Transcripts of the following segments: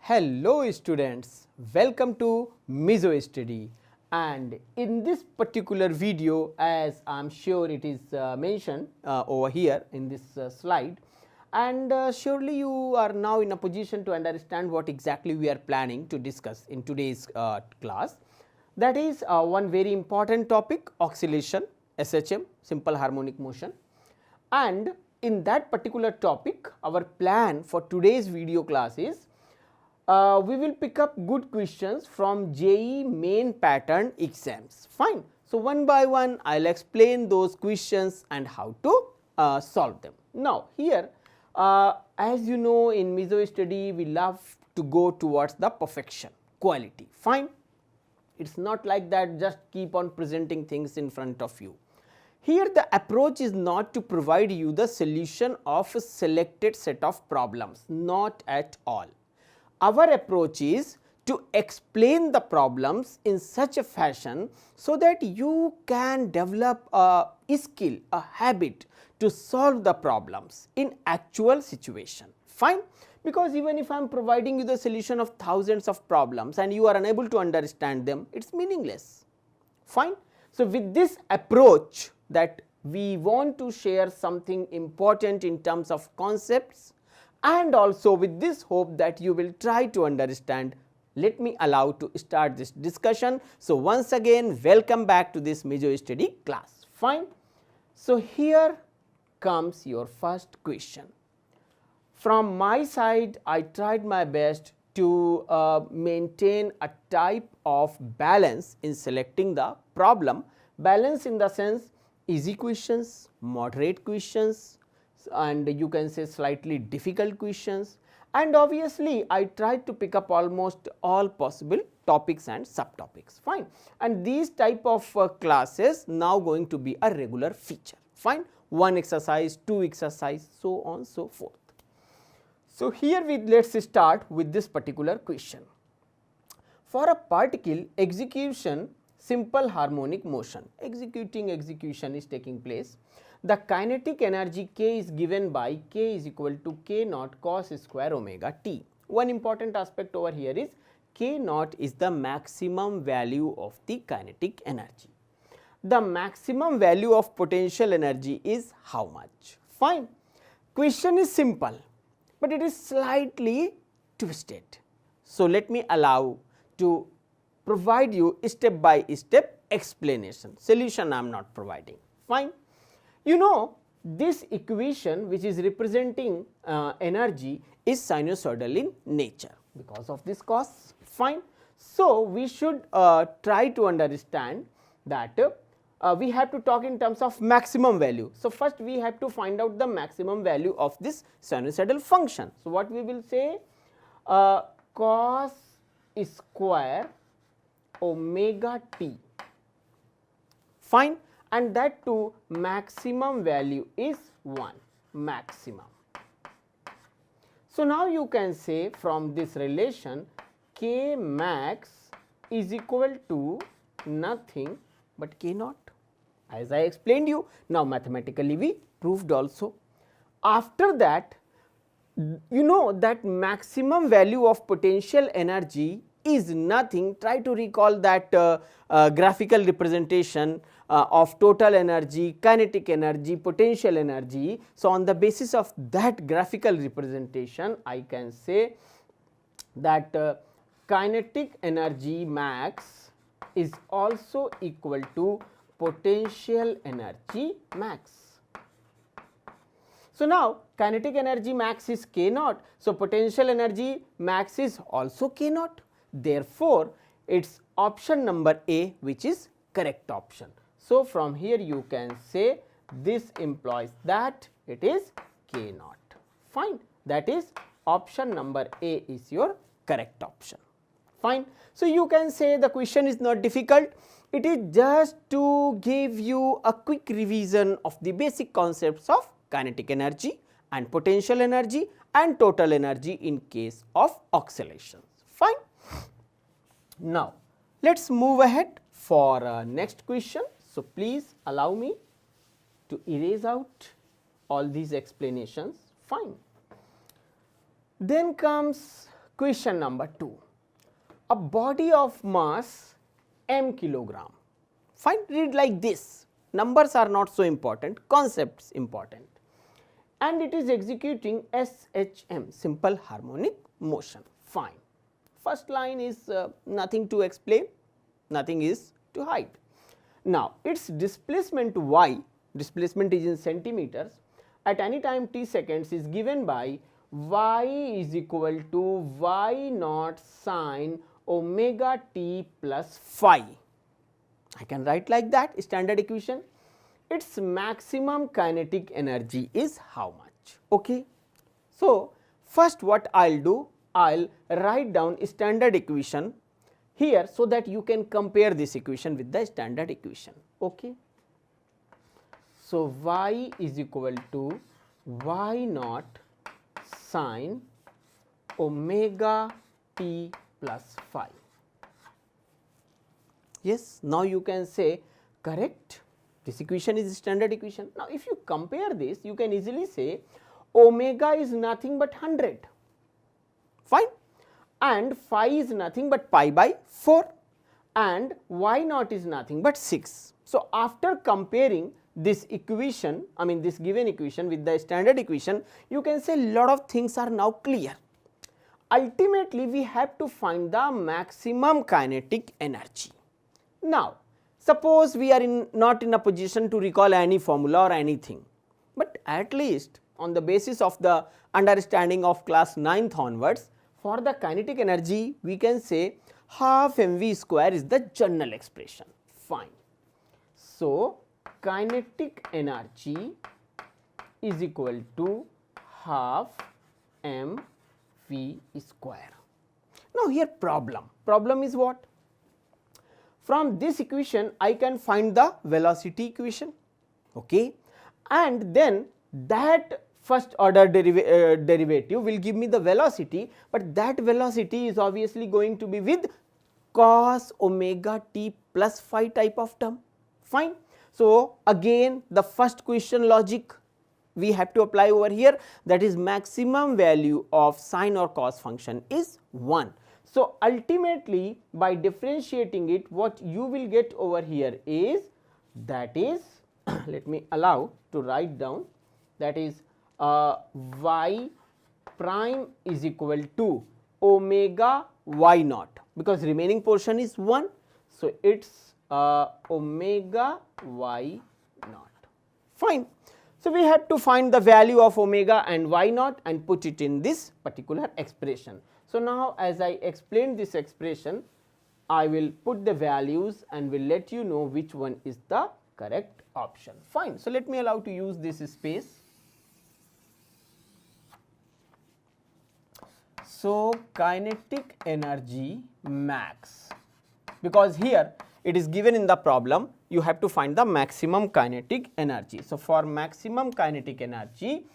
Hello students, welcome to Mizo Study, and in this particular video, as I am sure it is mentioned over here in this slide, and surely you are now in a position to understand what exactly we are planning to discuss in today's class. That is one very important topic, oscillation, SHM, simple harmonic motion, and in that particular topic our plan for today's video class is we will pick up good questions from JEE main pattern exams. Fine. So, one by one I will explain those questions and how to solve them. Now, here as you know, in Mizo study we love to go towards the perfection, quality. Fine. It is not like that, just keep on presenting things in front of you. Here the approach is not to provide you the solution of a selected set of problems, not at all. Our approach is to explain the problems in such a fashion so that you can develop a skill, a habit to solve the problems in actual situation. Fine. Because even if I am providing you the solution of thousands of problems and you are unable to understand them, it is meaningless. Fine. So, with this approach that we want to share something important in terms of concepts, and also with this hope that you will try to understand, let me allow to start this discussion. So, once again welcome back to this Mizo study class. Fine. So, here comes your first question. From my side I tried my best to maintain a type of balance in selecting the problem, balance in the sense easy questions, moderate questions, and you can say slightly difficult questions, and obviously I tried to pick up almost all possible topics and subtopics. Fine. And these type of classes now going to be a regular feature. Fine. One exercise, two exercise, so on so forth. So, here we let us start with this particular question. For a particle execution simple harmonic motion, execution is taking place, the kinetic energy K is given by K is equal to K naught cos square omega t. One important aspect over here is K naught is the maximum value of the kinetic energy. The maximum value of potential energy is how much? Fine. Question is simple, but it is slightly twisted. So, let me allow to provide you step by step explanation, solution I am not providing. Fine. You know, this equation which is representing energy is sinusoidal in nature because of this cos. Fine. So, we should try to understand that we have to talk in terms of maximum value. So, first we have to find out the maximum value of this sinusoidal function. So, what we will say, cos square omega t, fine, and that too maximum value is 1, maximum. So, now you can say from this relation K max is equal to nothing but K naught, as I explained you. Now, mathematically we proved also. After that, you know that maximum value of potential energy is nothing, try to recall that graphical representation of total energy, kinetic energy, potential energy. So, on the basis of that graphical representation I can say that kinetic energy max is also equal to potential energy max. So, now kinetic energy max is K naught. So, potential energy max is also K naught. Therefore, it is option number A which is correct option. So, from here you can say this implies that it is K naught. Fine. That is option number A is your correct option. Fine. So, you can say the question is not difficult, it is just to give you a quick revision of the basic concepts of kinetic energy and potential energy and total energy in case of oscillations. Fine. Now, let us move ahead for next question. So, please allow me to erase out all these explanations. Fine. Then comes Question number 2. A body of mass m kilogram. Fine, read like this. Numbers are not so important, concepts important. And it is executing SHM, simple harmonic motion. Fine. First line is nothing to explain, nothing is to hide. Now, its displacement y, displacement is in centimeters, at any time t seconds is given by y is equal to y naught sine omega t plus phi. I can write like that, standard equation. Its maximum kinetic energy is how much? Okay. So, first what I will do, I will write down standard equation here so that you can compare this equation with the standard equation. Okay. So, y is equal to y naught sine omega t plus phi. Yes, now you can say correct, this equation is standard equation. Now, if you compare this, you can easily say omega is nothing but 100, fine, and phi is nothing but pi by 4 and y naught is nothing but 6. So, after comparing this equation, I mean this given equation with the standard equation, you can say lot of things are now clear. Ultimately, we have to find the maximum kinetic energy. Now, suppose we are not in a position to recall any formula or anything, but at least on the basis of the understanding of class 9th onwards, for the kinetic energy we can say half mv square is the general expression. Fine. So, kinetic energy is equal to half mv square. Now, here problem is what? From this equation I can find the velocity equation, okay, and then that first order derivative will give me the velocity, but that velocity is obviously going to be with cos omega t plus phi type of term, fine. So, again the first question logic we have to apply over here, that is maximum value of sine or cos function is 1. So, ultimately by differentiating it, what you will get over here is, that is let me allow to write down, that is y prime is equal to omega y naught, because remaining portion is 1. So, it is omega y naught, fine. So, we have to find the value of omega and y naught and put it in this particular expression. So, now as I explained this expression, I will put the values and will let you know which one is the correct option, fine. So, let me allow to use this space. So, kinetic energy max, because here it is given in the problem, you have to find the maximum kinetic energy. So, for maximum kinetic energy,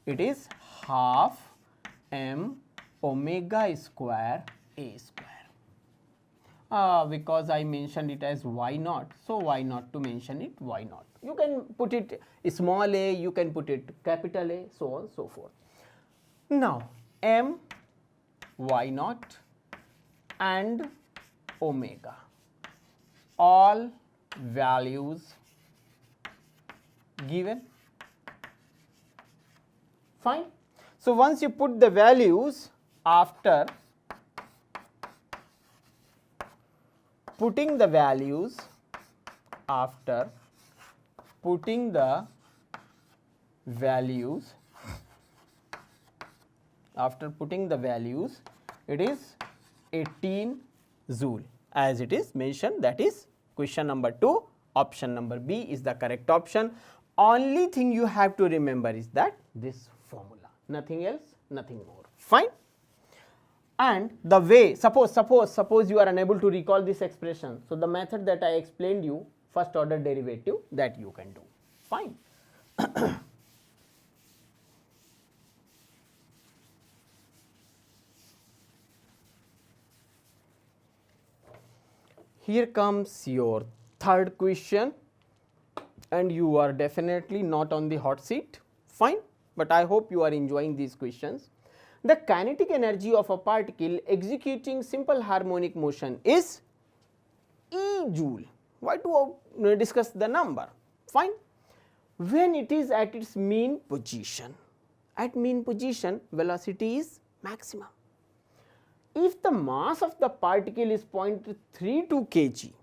it is half m omega square a square. Because I mentioned it as y naught, so why not to mention it y naught? You can put it small a, you can put it capital A, so on so forth. Now, m y naught and omega, all values given, fine. So, once you put the values, after putting the values, it is 18 joule as it is mentioned, that is question number 2, option number B is the correct option. Only thing you have to remember is that this formula, nothing else, nothing more, fine. And the way, suppose you are unable to recall this expression, so the method that I explained you, first order derivative, that you can do, fine. Here comes your third question, and you are definitely not on the hot seat, fine, but I hope you are enjoying these questions. the kinetic energy of a particle executing simple harmonic motion is E joule. Why do I discuss the number? Fine. When it is at its mean position, at mean position velocity is maximum. If the mass of the particle is 0.32 kg,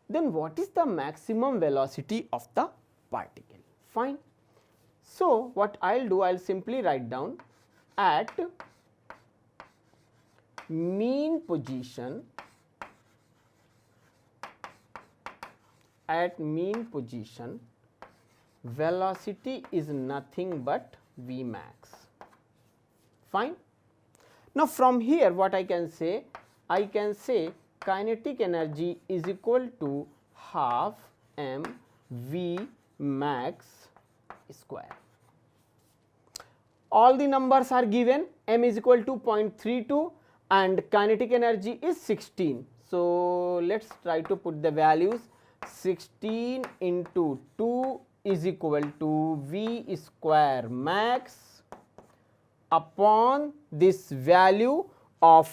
then what is the maximum velocity of the particle? Fine. So, what I will do, I will simply write down at mean position, velocity is nothing but V max. Fine. Now, from here what I can say? I can say kinetic energy is equal to half m V max square. All the numbers are given, m is equal to 0.32 and kinetic energy is 16. So, let us try to put the values. 16 into 2 is equal to V square max upon this value of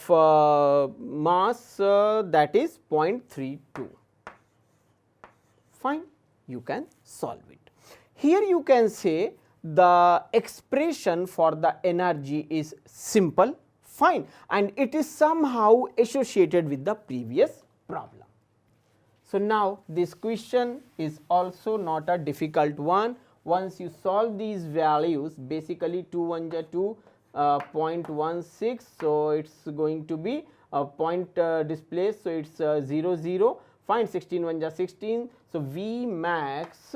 mass that is 0.32. Fine, you can solve it. Here you can say the expression for the energy is simple, fine, and it is somehow associated with the previous problem. So, now this question is also not a difficult one. Once you solve these values, basically 2 1 are 2, 0.16, so it is going to be a point displaced, so it is 0 0, fine, 16 1 are 16. So, V max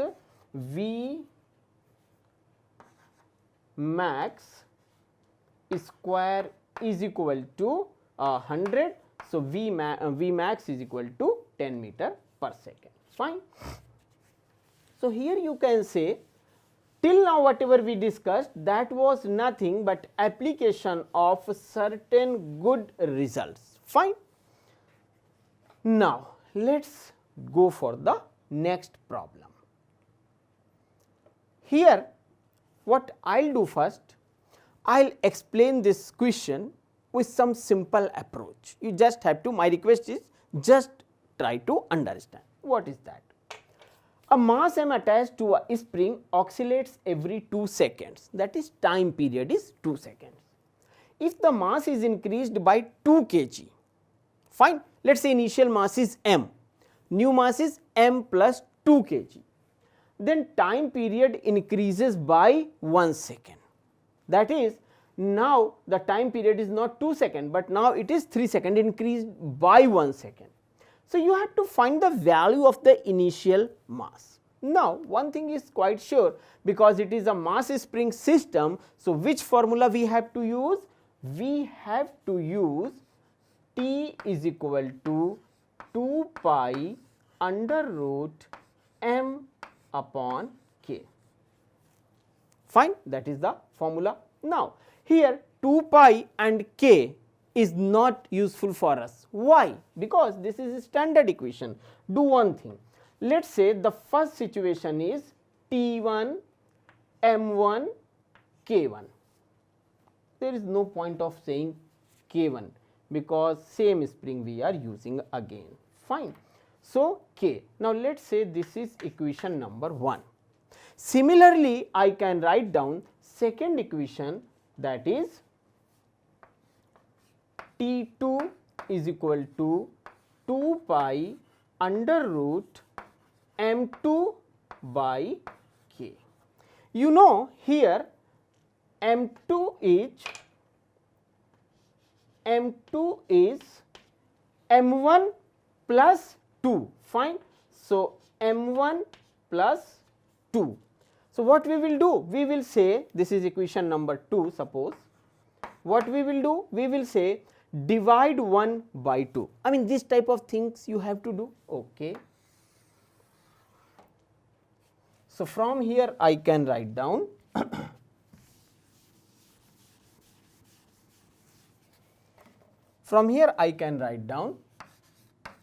square is equal to 100. So, V max is equal to 10 meter per second, fine. So, here you can say till now whatever we discussed, that was nothing but application of certain good results, fine. Now, let us go for the next problem. Here what I will do first, I will explain this question with some simple approach. You just have to, my request is just try to understand what is that. A mass m attached to a spring oscillates every 2 seconds, that is time period is 2 seconds. If the mass is increased by 2 kg, fine, let us say initial mass is m, new mass is m plus 2 kg, then time period increases by 1 second. That is, now the time period is not 2 seconds, but now it is 3 seconds, increased by 1 second. So, you have to find the value of the initial mass. Now, one thing is quite sure, because it is a mass spring system. So, which formula we have to use? We have to use T is equal to 2 pi under root m upon k. Fine, that is the formula. Now, here 2 pi and k is not useful for us. Why? Because this is a standard equation. Do one thing. Let us say the first situation is T1, M1, K1. There is no point of saying K1 because same spring we are using again. Fine. So, K. Now, let us say this is equation number 1. Similarly, I can write down second equation, that is T2 is equal to 2 pi under root m2 by k. You know here m2 is m1 plus 2, fine. So, m1 plus 2. So, what we will do? We will say, this is equation number 2, suppose. What we will do? We will say divide 1 by 2. I mean, this type of things you have to do. Okay. So, from here I can write down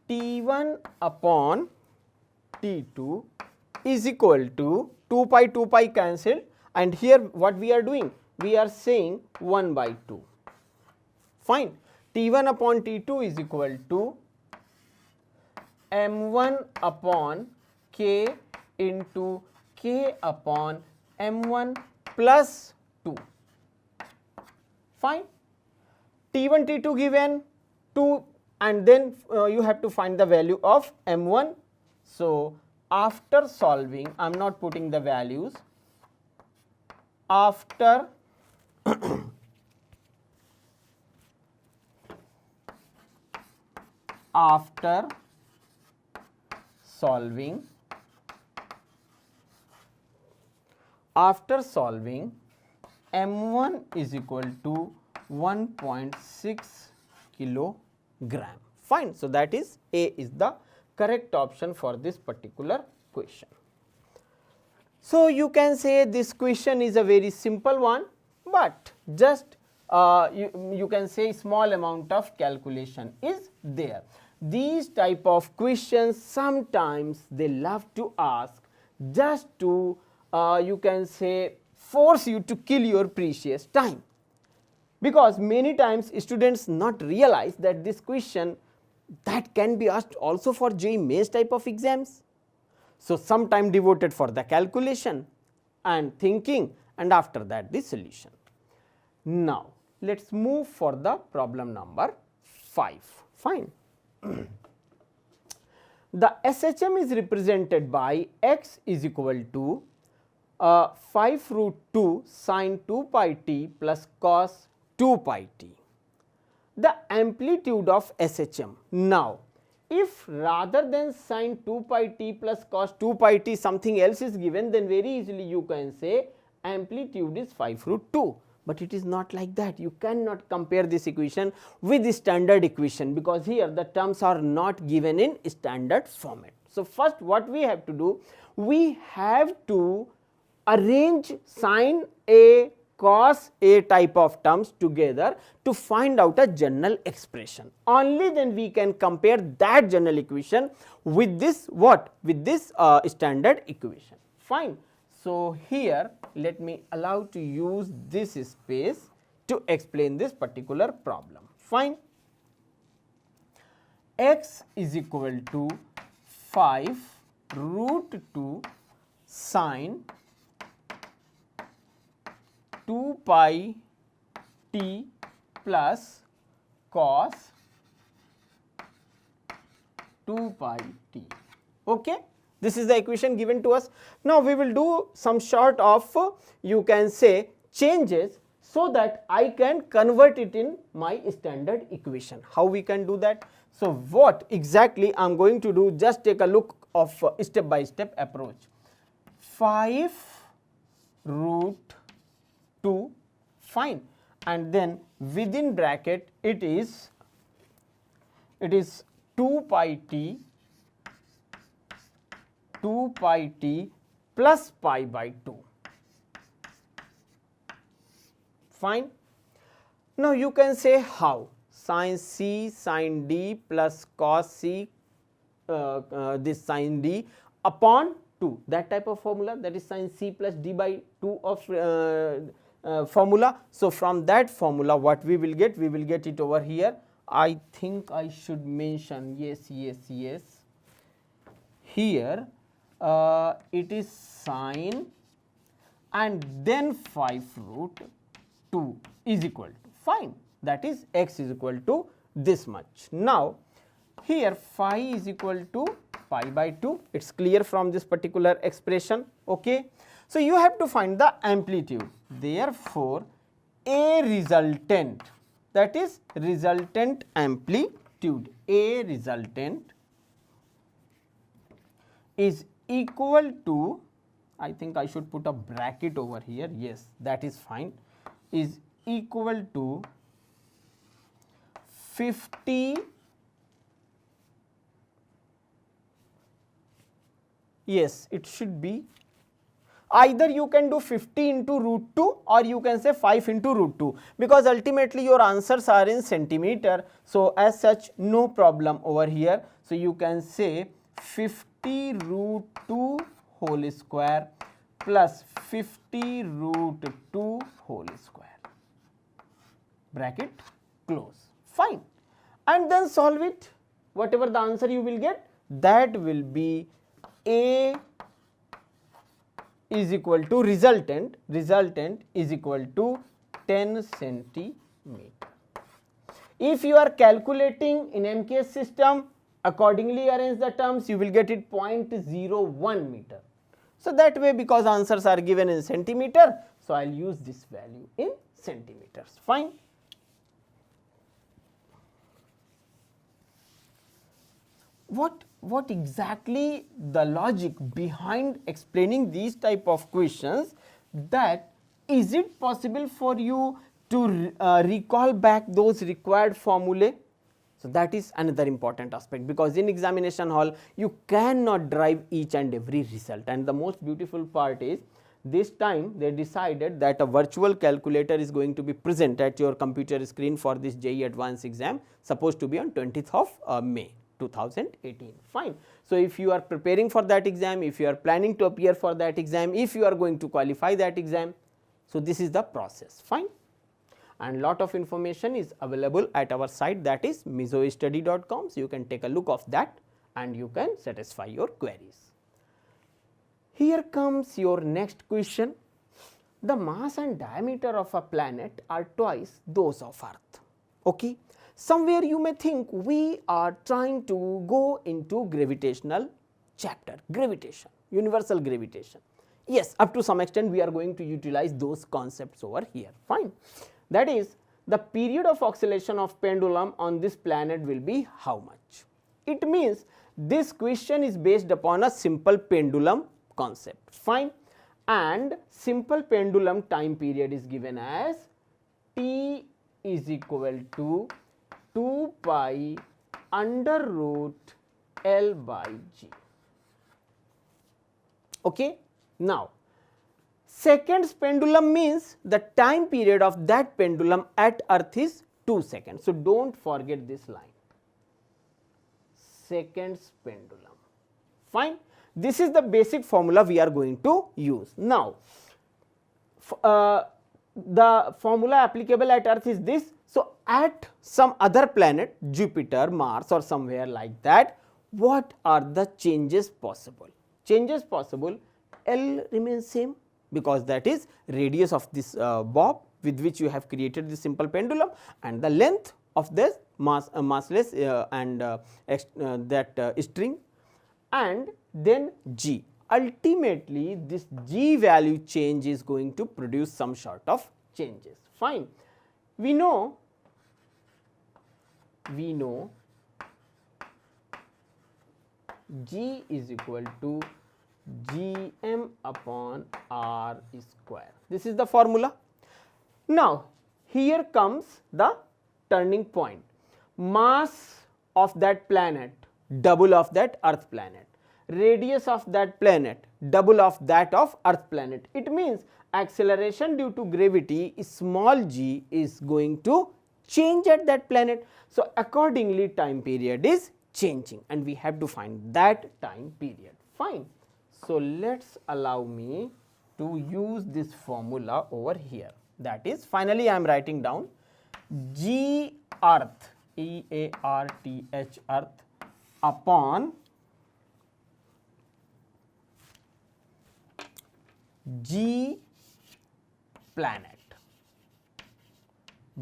T1 upon T2 is equal to 2 pi cancelled, and here what we are doing? we are saying 1 by 2. Fine. T1 upon T2 is equal to M1 upon K into K upon M1 plus 2. Fine. T1, T2 given 2, and then you have to find the value of M1. So, after solving, I am not putting the values, after solving M1 is equal to 1.6 kilogram. Fine. So, that is A is the correct option for this particular question. So, you can say this question is a very simple one, but just you can say small amount of calculation is there. These type of questions sometimes they love to ask just to you can say force you to kill your precious time, because many times students not realize that this question that can be asked also for JEE Mains type of exams. So, some time devoted for the calculation and thinking, and after that the solution. Now, let us move for the problem number 5. Fine. The SHM is represented by x is equal to 5 root 2 sin 2 pi t plus cos 2 pi t. The amplitude of SHM. Now, if rather than sin 2 pi t plus cos 2 pi t something else is given, then very easily you can say amplitude is 5 root 2. But it is not like that. You cannot compare this equation with the standard equation, because here the terms are not given in standard format. So, first what we have to do, we have to arrange sin A cos A type of terms together to find out a general expression. Only then we can compare that general equation with this what? With this standard equation. Fine. So, here let me allow to use this space to explain this particular problem. Fine. X is equal to 5 root 2 sin 2 pi t plus cos 2 pi t. Okay. This is the equation given to us. Now, we will do some sort of you can say changes, so that I can convert it in my standard equation. How we can do that? So, what exactly I am going to do, just take a look of step by step approach. 5 root 2, fine, and then within bracket it is 2 pi t plus pi by 2. Fine. Now, you can say how? Sin C sin D plus cos C this sin D upon 2, that type of formula, that is sin C plus D by 2 of formula. So, from that formula what we will get? We will get it over here. I think I should mention, yes, here it is sin and then 5 root 2 is equal to, fine, that is x is equal to this much. Now, here phi is equal to pi by 2, it is clear from this particular expression. Okay. So, you have to find the amplitude. Therefore, A resultant, that is resultant amplitude, A resultant is equal to, I think I should put a bracket over here, yes, that is fine, is equal to 50, yes, it should be, either you can do 50 into root 2 or you can say 5 into root 2, because ultimately your answers are in centimeter. So, as such no problem over here. So, you can say 50 root 2 whole square plus 50 root 2 whole square, bracket close. Fine. And then solve it. Whatever the answer you will get, that will be A is equal to resultant is equal to 10 centimeter. If you are calculating in MKS system, accordingly arrange the terms, you will get it 0.01 meter. So that way, because answers are given in centimeter, so I will use this value in centimeters. Fine. What exactly the logic behind explaining these type of questions, that is it possible for you to recall back those required formulae? So that is another important aspect, because in examination hall you cannot derive each and every result, and the most beautiful part is this time they decided that a virtual calculator is going to be present at your computer screen for this JEE Advanced exam, supposed to be on 20th of May 2018. Fine. So if you are preparing for that exam, if you are planning to appear for that exam, if you are going to qualify that exam, so this is the process. Fine. And lot of information is available at our site, that is mizostudy.com. So you can take a look of that and you can satisfy your queries. Here comes your next question. The mass and diameter of a planet are twice those of Earth. Okay. Somewhere you may think we are trying to go into gravitational chapter, gravitation, universal gravitation. Yes, up to some extent we are going to utilize those concepts over here. Fine. That is, the period of oscillation of pendulum on this planet will be how much? It means this question is based upon a simple pendulum concept. Fine. And simple pendulum time period is given as T is equal to 2 pi under root L by G. Okay. Now, seconds pendulum means the time period of that pendulum at Earth is 2 seconds. So do not forget this line, seconds pendulum. Fine. This is the basic formula we are going to use. Now, the formula applicable at Earth is this. So at some other planet, Jupiter, Mars or somewhere like that, what are the changes possible? Changes possible, L remains same, because that is radius of this bob with which you have created this simple pendulum, and the length of this massless string, and then G. Ultimately, this G value change is going to produce some sort of changes. Fine. We know G is equal to Gm upon R square. This is the formula. Now, here comes the turning point. Mass of that planet, double of that Earth planet. Radius of that planet, double of that of Earth planet. It means acceleration due to gravity, small g, is going to change at that planet. So accordingly, time period is changing, and we have to find that time period. Fine. So let's allow me to use this formula over here. That is, finally I am writing down G Earth, E-A-R-T-H, Earth, upon G planet,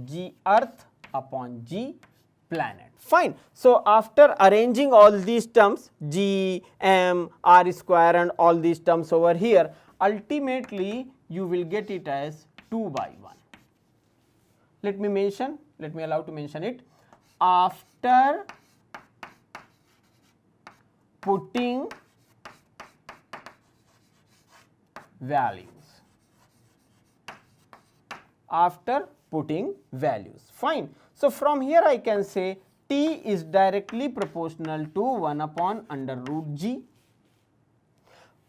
G Earth upon G planet. Fine. So after arranging all these terms, G, M, R square and all these terms over here, ultimately you will get it as 2 by 1. Let me allow to mention it. After putting values, fine. So from here I can say T is directly proportional to 1 upon under root G,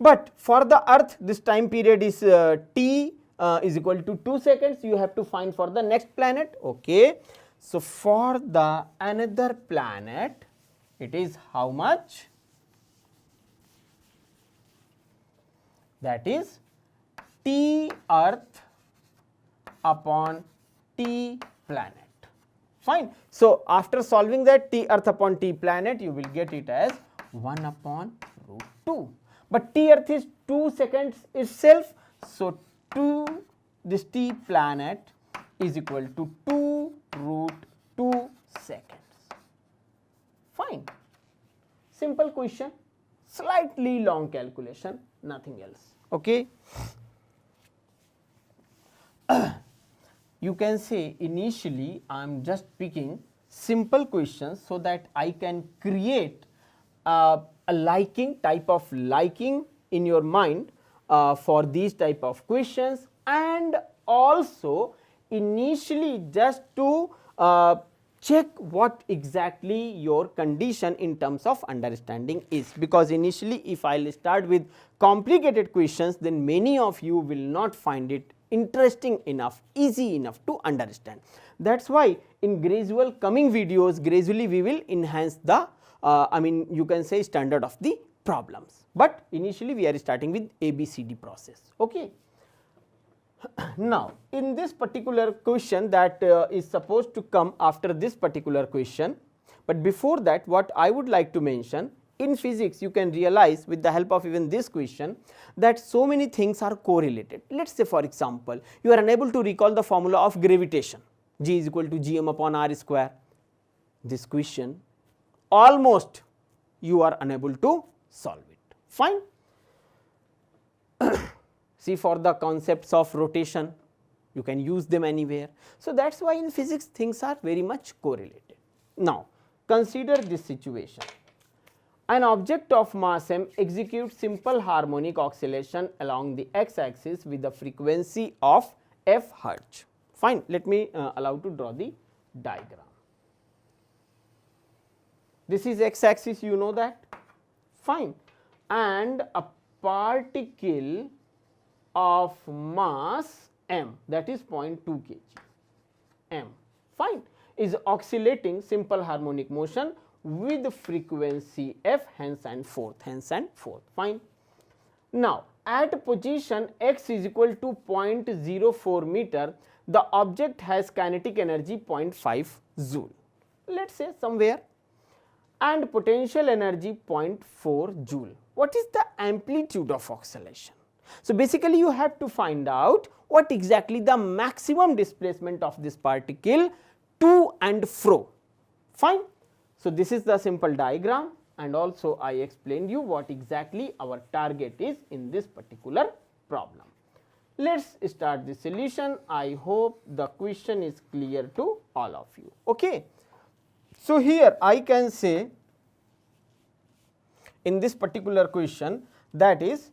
but for the Earth this time period is T is equal to 2 seconds. You have to find for the next planet. Okay. So for the another planet, it is how much? That is T Earth upon T planet. Fine. So, after solving that T Earth upon T planet, you will get it as 1 upon root 2. But T Earth is 2 seconds itself. So, 2 this T planet is equal to 2 root 2 seconds. Fine. Simple question, slightly long calculation, nothing else. Okay. You can say initially I am just picking simple questions so that I can create a liking, type of liking in your mind for these type of questions, and also initially just to check what exactly your condition in terms of understanding is, because initially if I will start with complicated questions, then many of you will not find it interesting enough, easy enough to understand. That is why in gradual coming videos, gradually we will enhance the I mean you can say standard of the problems, but initially we are starting with ABCD process. Okay. Now, in this particular question that is supposed to come after this particular question, but before that what I would like to mention, in physics you can realize with the help of even this question that so many things are correlated. Let us say for example, you are unable to recall the formula of gravitation, G is equal to Gm upon R square. This question almost you are unable to solve it. Fine. See, for the concepts of rotation you can use them anywhere. So, that is why in physics things are very much correlated. Now, consider this situation. An object of mass m executes simple harmonic oscillation along the x axis with a frequency of f hertz. Fine, let me allow to draw the diagram. This is x axis, you know that, fine, and a particle of mass m, that is 0.2 kg m, fine, is oscillating simple harmonic motion with frequency f, hence and forth, fine. Now, at position x is equal to 0.04 meter, the object has kinetic energy 0.5 joule, let us say somewhere, and potential energy 0.4 joule. What is the amplitude of oscillation? So, basically you have to find out what exactly the maximum displacement of this particle to and fro, fine. So, this is the simple diagram, and also I explained you what exactly our target is in this particular problem. Let us start the solution. I hope the question is clear to all of you. Okay. So, here I can say in this particular question, that is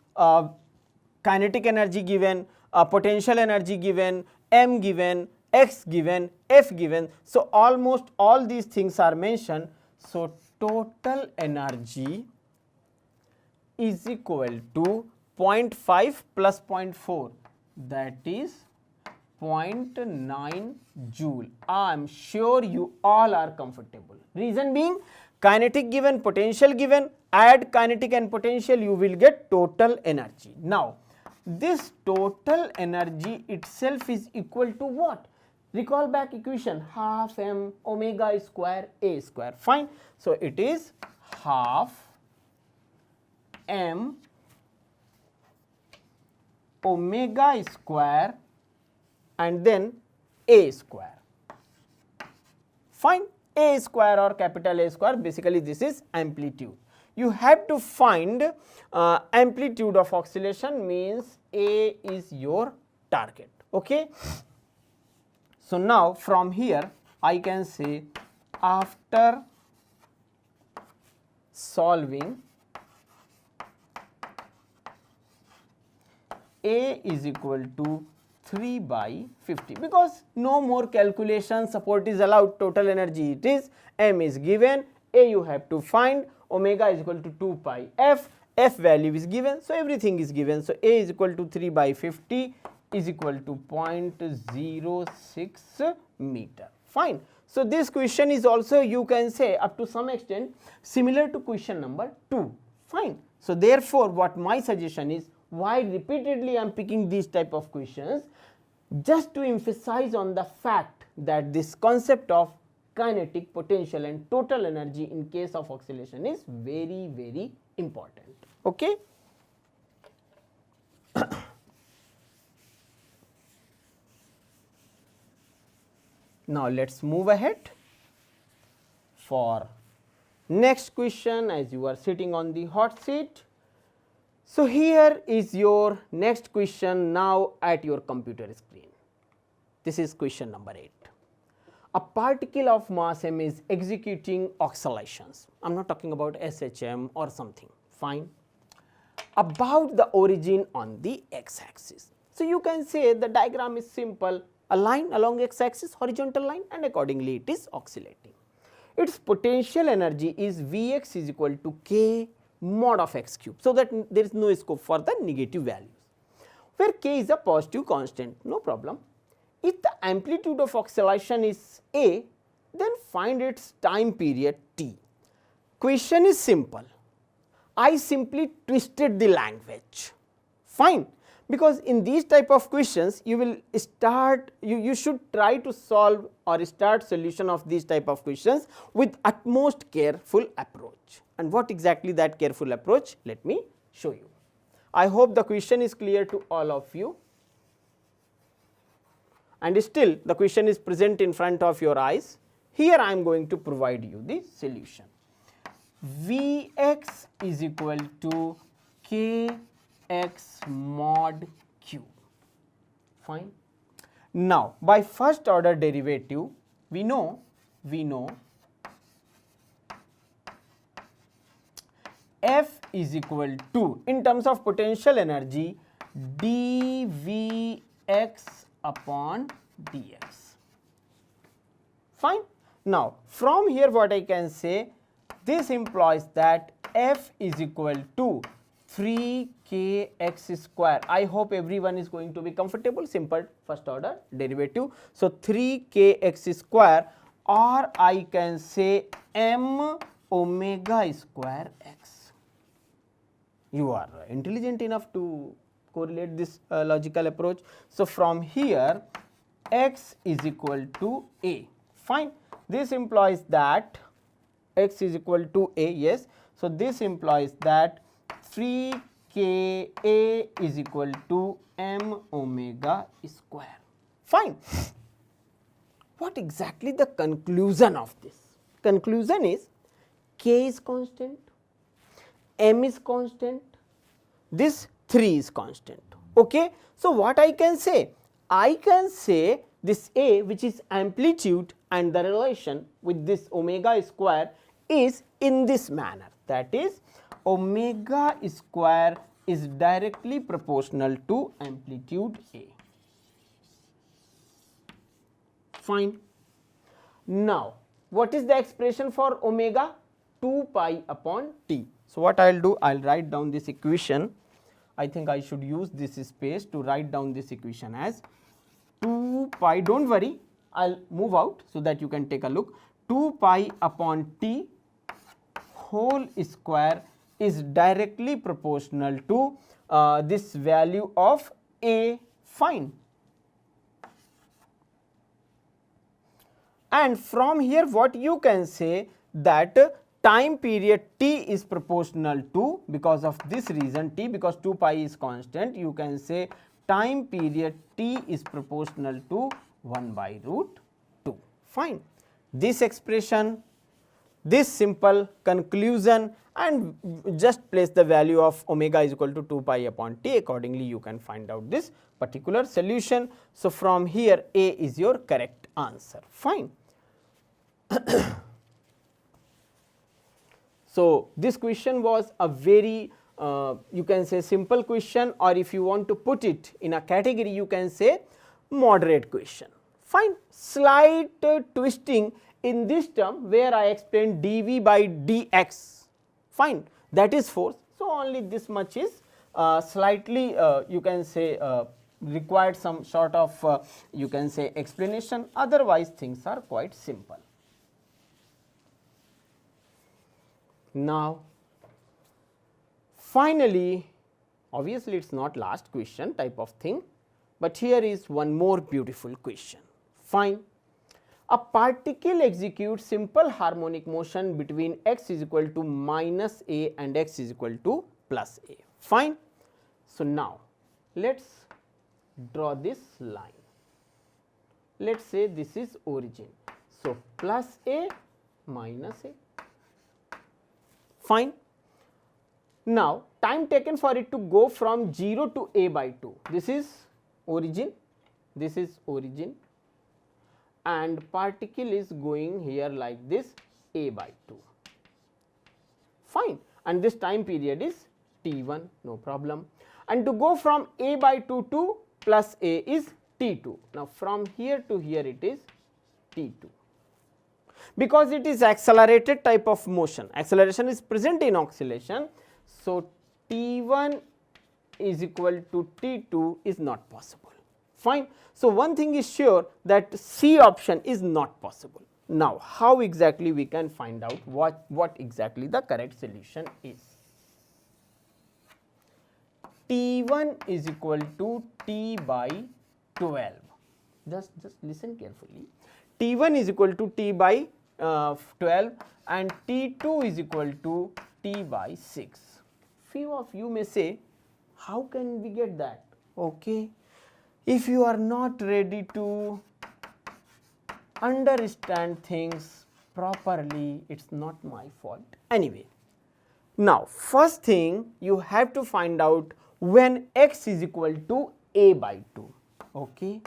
kinetic energy given, potential energy given, m given, x given, f given. So, almost all these things are mentioned. So, total energy is equal to 0.5 plus 0.4, that is 0.9 joule. I am sure you all are comfortable. Reason being, kinetic given, potential given, add kinetic and potential, you will get total energy. Now, this total energy itself is equal to what? Recall back equation, half m omega square a square, fine. So, it is half m omega square and then a square, fine. A square or capital A square, basically this is amplitude. You have to find amplitude of oscillation, means A is your target. Okay. So, now from here I can say, after solving, A is equal to 3 by 50, because no more calculation support is allowed. Total energy it is, m is given, A you have to find, omega is equal to 2 pi f, f value is given. So, everything is given. So, A is equal to 3 by 50 is equal to 0.06 meter, fine. So, this question is also, you can say, up to some extent similar to question number 2, fine. So, therefore, what my suggestion is, Why repeatedly I am picking these type of questions? Just to emphasize on the fact that this concept of kinetic potential and total energy in case of oscillation is very, very important. Okay? Now, let us move ahead for next question as you are sitting on the hot seat. So, here is your next question now at your computer screen. This is question number 8. A particle of mass m is executing oscillations. I am not talking about SHM or something, fine, about the origin on the x axis. So, you can say the diagram is simple, a line along x axis, horizontal line, and accordingly it is oscillating. Its potential energy is Vx is equal to k mod of x cube. So, that there is no scope for the negative values, where k is a positive constant, no problem. If the amplitude of oscillation is a, then find its time period t. Question is simple. I simply twisted the language, fine, because in these type of questions you will start, you should try to solve or start solution of these type of questions with utmost careful approach. And what exactly that careful approach? Let me show you. I hope the question is clear to all of you, and still the question is present in front of your eyes. Here I am going to provide you the solution. Vx is equal to kx mod q, fine. Now, by first order derivative we know F is equal to, in terms of potential energy, dVx upon dx, fine. Now, from here what I can say, this implies that F is equal to 3kx square. I hope everyone is going to be comfortable, simple first order derivative. So, 3kx square, or I can say m omega square x. You are intelligent enough to correlate this logical approach. So, from here x is equal to a, fine. This implies that x is equal to a, yes. So, this implies that 3k a is equal to m omega square, fine. What exactly the conclusion of this? Conclusion is k is constant, m is constant, this 3 is constant. Okay. So, what I can say? I can say this a, which is amplitude, and the relation with this omega square is in this manner, that is omega square is directly proportional to amplitude a, fine. Now, what is the expression for omega? 2 pi upon t. So, what I will do? I will write down this equation. I think I should use this space to write down this equation as 2 pi, do not worry, I will move out so that you can take a look. 2 pi upon t whole square is directly proportional to this value of a, fine. And from here what you can say, that time period t is proportional to, because of this reason t, because 2 pi is constant, you can say time period t is proportional to 1 by root 2, fine. This expression, this simple conclusion, and just place the value of omega is equal to 2 pi upon t, accordingly you can find out this particular solution. So, from here a is your correct answer, fine. So, this question was a very you can say simple question, or if you want to put it in a category you can say moderate question, fine. Slight twisting in this term where I explained dV by dx, fine, that is force. So, only this much is slightly you can say required some sort of you can say explanation, otherwise things are quite simple. Now, finally, Obviously, it is not last question type of thing, but here is one more beautiful question. Fine. A particle executes simple harmonic motion between x is equal to minus a and x is equal to plus a. Fine. So, now let us draw this line. Let us say this is origin. So, plus a minus a. Fine. Now, time taken for it to go from 0 to a by 2. This is origin, and particle is going here like this, a by 2. Fine. And this time period is t1, no problem. And to go from a by 2 to plus a is t2. Now, from here to here it is t2. Because it is accelerated type of motion, acceleration is present in oscillation. So, t1 is equal to t2 is not possible. Fine. So, one thing is sure that C option is not possible. Now, how exactly we can find out what exactly the correct solution is? T1 is equal to T by 12. Just listen carefully. T1 is equal to T by 12 and T2 is equal to T by 6. Few of you may say, how can we get that? Okay. If you are not ready to understand things properly, it is not my fault. Anyway, now first thing you have to find out when x is equal to a by 2. Okay.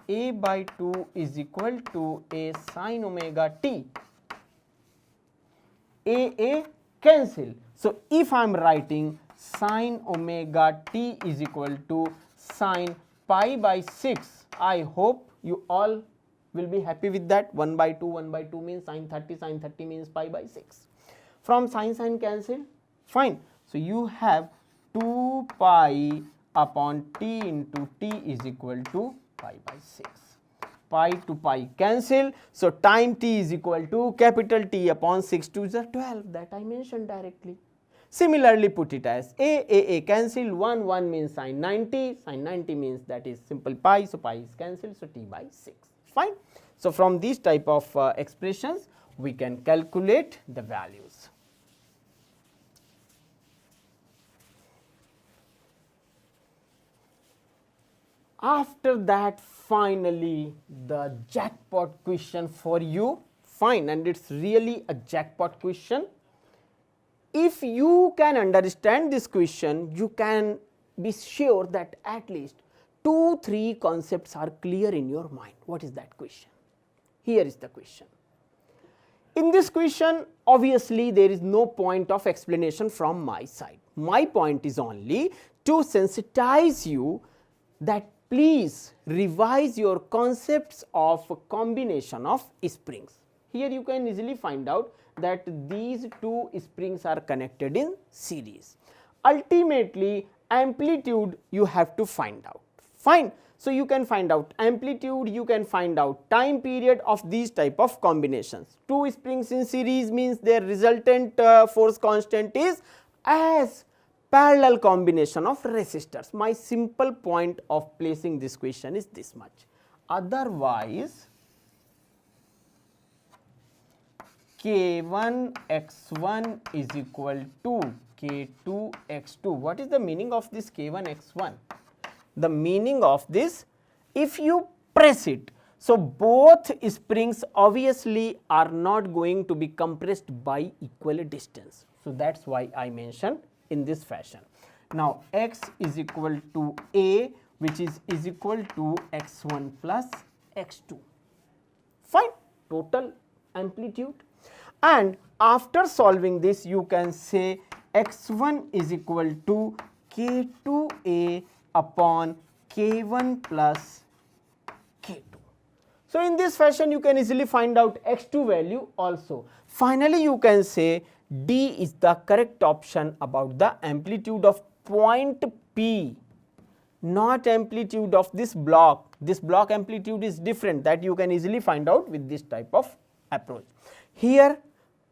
A by 2 is equal to a sin omega t. A cancel. So, if I am writing sin omega t is equal to sin pi by 6, I hope you all will be happy with that. 1 by 2 means sin 30 means pi by 6. From sin cancel, fine. So, you have 2 pi upon t into t is equal to pi by 6. Pi to pi cancel. So, time t is equal to capital T upon 6 to the 12, that I mentioned directly. Similarly, put it as a cancel, 1 means sin 90 means that is simple pi, so pi is cancelled, so t by 6. Fine. So, from these type of expressions we can calculate the values. After that, finally the jackpot question for you. Fine, and it is really a jackpot question. If you can understand this question, you can be sure that at least 2-3 concepts are clear in your mind. What is that question? Here is the question. In this question, obviously there is no point of explanation from my side. My point is only to sensitize you that please revise your concepts of combination of springs. Here you can easily find out that these two springs are connected in series. Ultimately, amplitude you have to find out. Fine. So, you can find out amplitude, you can find out time period of these type of combinations. Two springs in series means their resultant force constant is as parallel combination of resistors. My simple point of placing this question is this much. Otherwise, K1 x1 is equal to K2 x2. What is the meaning of this K1 x1? The meaning of this, if you press it, so both springs obviously are not going to be compressed by equal distance. So, that is why I mentioned in this fashion. Now, x is equal to a, which is equal to x1 plus x2. Fine, total amplitude. And after solving this, you can say x1 is equal to K2a upon K1 plus K2. So, in this fashion you can easily find out x2 value also. Finally, you can say D is the correct option about the amplitude of point P, not amplitude of this block. This block amplitude is different, that you can easily find out with this type of approach. Here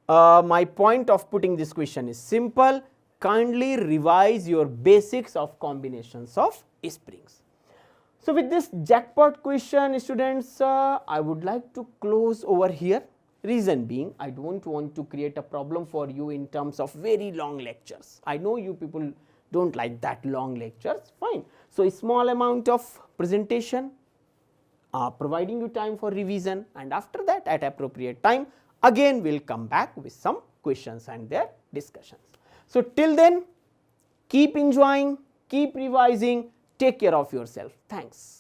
my point of putting this question is simple. kindly revise your basics of combinations of springs. So, with this jackpot question students, I would like to close over here. Reason being, I do not want to create a problem for you in terms of very long lectures. I know you people do not like that long lectures, fine. So, a small amount of presentation, providing you time for revision, and after that at appropriate time again we will come back with some questions and their discussions. So, till then keep enjoying, keep revising, take care of yourself. Thanks.